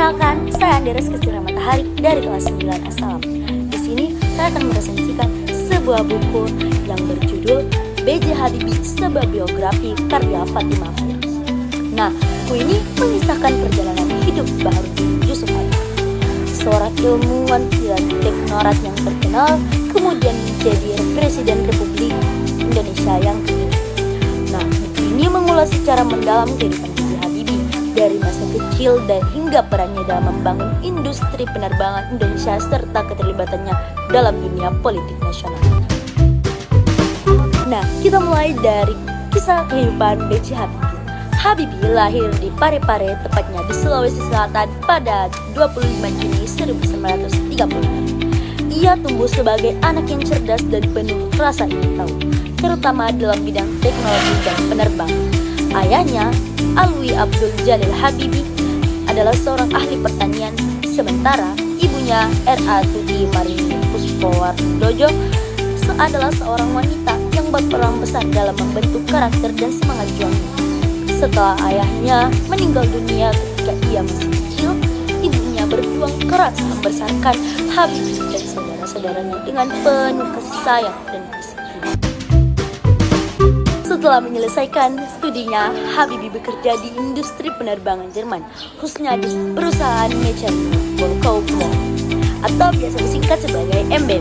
Perkenalkan, saya Andres Kesira Matahari dari kelas 9 Assalam. Di sini saya akan meresensikan sebuah buku yang berjudul B.J. Habibie, sebuah biografi karya Fatimah Firdaus. Nah, buku ini mengisahkan perjalanan hidup Baharudin Yusuf Habibie, seorang ilmuwan dan teknokrat yang terkenal, kemudian menjadi Presiden Republik Indonesia yang kedua. Nah, buku ini mengulas secara mendalam kehidupan B.J. Habibie dari masa kecil dan hingga perannya dalam membangun industri penerbangan Indonesia serta keterlibatannya dalam dunia politik nasional. Nah, kita mulai dari kisah kehidupan B.J. Habibie. Habibie lahir di Parepare, tepatnya di Sulawesi Selatan pada 25 Juni 1930. Ia tumbuh sebagai anak yang cerdas dan penuh rasa ingin tahu, terutama dalam bidang teknologi dan penerbangan. Ayahnya, Alwi Abdul Jalil Habibie, adalah seorang ahli pertanian, sementara ibunya R.A. Tuti Marini Puspowardojo adalah seorang wanita yang berperan besar dalam membentuk karakter dan semangat juangnya. Setelah ayahnya meninggal dunia ketika ia masih kecil, ibunya berjuang keras membesarkan Habibie dan saudara-saudaranya dengan penuh kasih sayang dan disiplin. Setelah menyelesaikan studinya, Habibie bekerja di industri penerbangan Jerman, khususnya di perusahaan Mechaniko Volkswagen atau biasa disingkat sebagai MBM.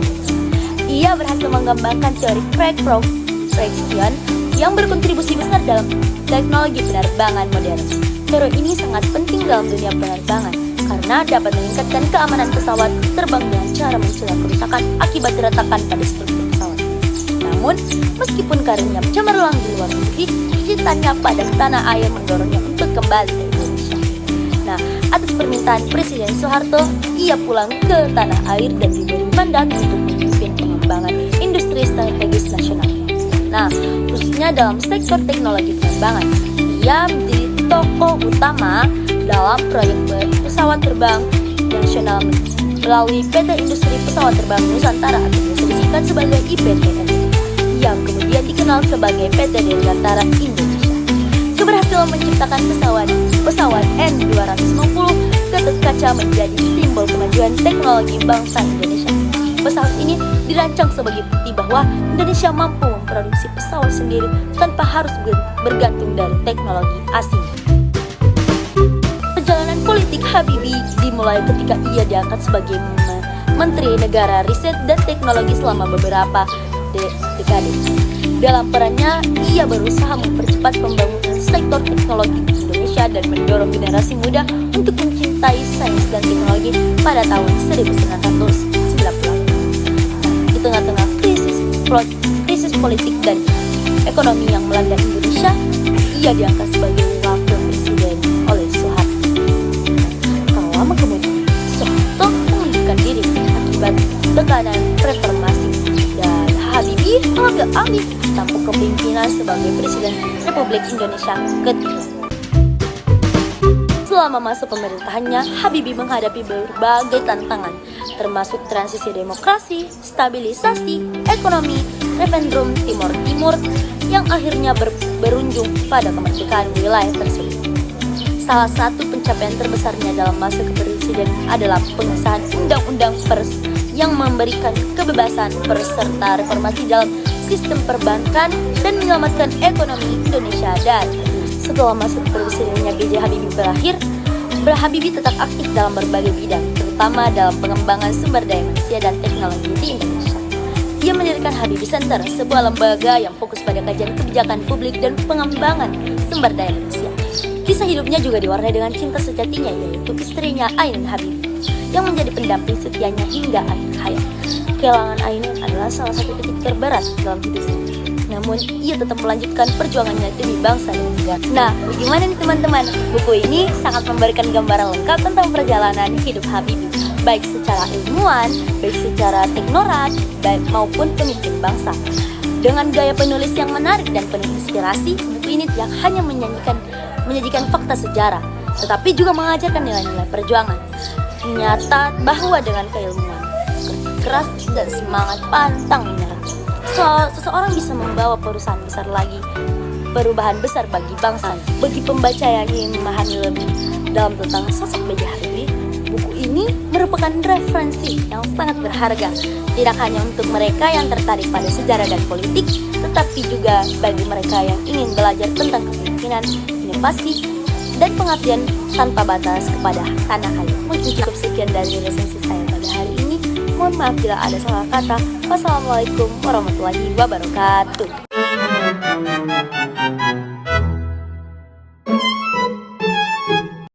Ia berhasil mengembangkan teori crack propulsion yang berkontribusi besar dalam teknologi penerbangan modern. Teori ini sangat penting dalam dunia penerbangan karena dapat meningkatkan keamanan pesawat terbang dengan cara mencegah kerusakan akibat retakan pada struktur pesawat. Namun, meskipun karirnya cemerlang di luar negeri, cintanya pada tanah air mendorongnya untuk kembali ke Indonesia. Nah, atas permintaan Presiden Soeharto, ia pulang ke tanah air dan diberi mandat untuk memimpin pengembangan industri strategis nasional. Nah, khususnya dalam sektor teknologi penerbangan, ia menjadi tokoh utama dalam proyek pesawat terbang nasional melalui PT Industri Pesawat Terbang Nusantara atau biasa disingkat sebagai IPTN, yang kemudian dikenal sebagai PT Dirgantara Indonesia. Keberhasilan menciptakan pesawat N250 Gatot Kaca menjadi simbol kemajuan teknologi bangsa Indonesia. Pesawat ini dirancang sebagai bukti bahwa Indonesia mampu memproduksi pesawat sendiri tanpa harus bergantung dari teknologi asing. Perjalanan politik Habibie dimulai ketika ia diangkat sebagai Menteri Negara Riset dan Teknologi selama beberapa dekade. Dalam perannya, ia berusaha mempercepat pembangunan sektor teknologi di Indonesia dan mendorong generasi muda untuk mencintai sains dan teknologi pada tahun 1990. Di tengah-tengah krisis politik dan ekonomi yang melanda Indonesia, ia diangkat sebagai wakil presiden oleh Soeharto. Tak lama kemudian, Soeharto mengundurkan diri akibat tekanan reformasi dan Habibie mengambil alih tampuk kepemimpinan sebagai Presiden Republik Indonesia ketiga. Selama masa pemerintahannya, Habibie menghadapi berbagai tantangan, termasuk transisi demokrasi, stabilisasi ekonomi, referendum Timur Timur yang akhirnya berujung pada kemerdekaan wilayah tersebut. Salah satu pencapaian terbesarnya dalam masa kepresidenan adalah pengesahan Undang-Undang Pers yang memberikan kebebasan pers serta reformasi dalam sistem perbankan dan menyelamatkan ekonomi Indonesia. Dan setelah masa kepresidenannya B.J. Habibie berakhir, Habibie tetap aktif dalam berbagai bidang, terutama dalam pengembangan sumber daya manusia dan teknologi di Indonesia. Ia mendirikan Habibie Center, sebuah lembaga yang fokus pada kajian kebijakan publik dan pengembangan sumber daya manusia. Kisah hidupnya juga diwarnai dengan cinta sejatinya, yaitu istrinya Ainun Habibie, yang menjadi pendamping setianya hingga akhir hayat. Kehilangan Ainun adalah salah satu titik terberat dalam hidupnya. Namun, ia tetap melanjutkan perjuangannya demi bangsa dan negara. Nah, bagaimana nih teman-teman? Buku ini sangat memberikan gambaran lengkap tentang perjalanan hidup Habibie, baik secara ilmuwan, baik secara teknokrat, maupun pemimpin bangsa. Dengan gaya penulis yang menarik dan penuh inspirasi, buku ini tidak hanya menyajikan fakta sejarah, tetapi juga mengajarkan nilai-nilai perjuangan. Nyata bahwa dengan keilmuan, keras dan semangat pantang menyerah, seseorang bisa membawa perusahaan besar lagi, perubahan besar bagi bangsa. Bagi pembaca yang ingin memahami lebih dalam tentang sosok B.J. Habibie, Buku ini merupakan referensi yang sangat berharga, tidak hanya untuk mereka yang tertarik pada sejarah dan politik, tetapi juga bagi mereka yang ingin belajar tentang kepemimpinan, inovasi, dan pengabdian tanpa batas kepada tanah air. Mungkin cukup sekian dari resensi saya pada hari ini. Mohon maaf bila ada salah kata. Wassalamualaikum warahmatullahi wabarakatuh.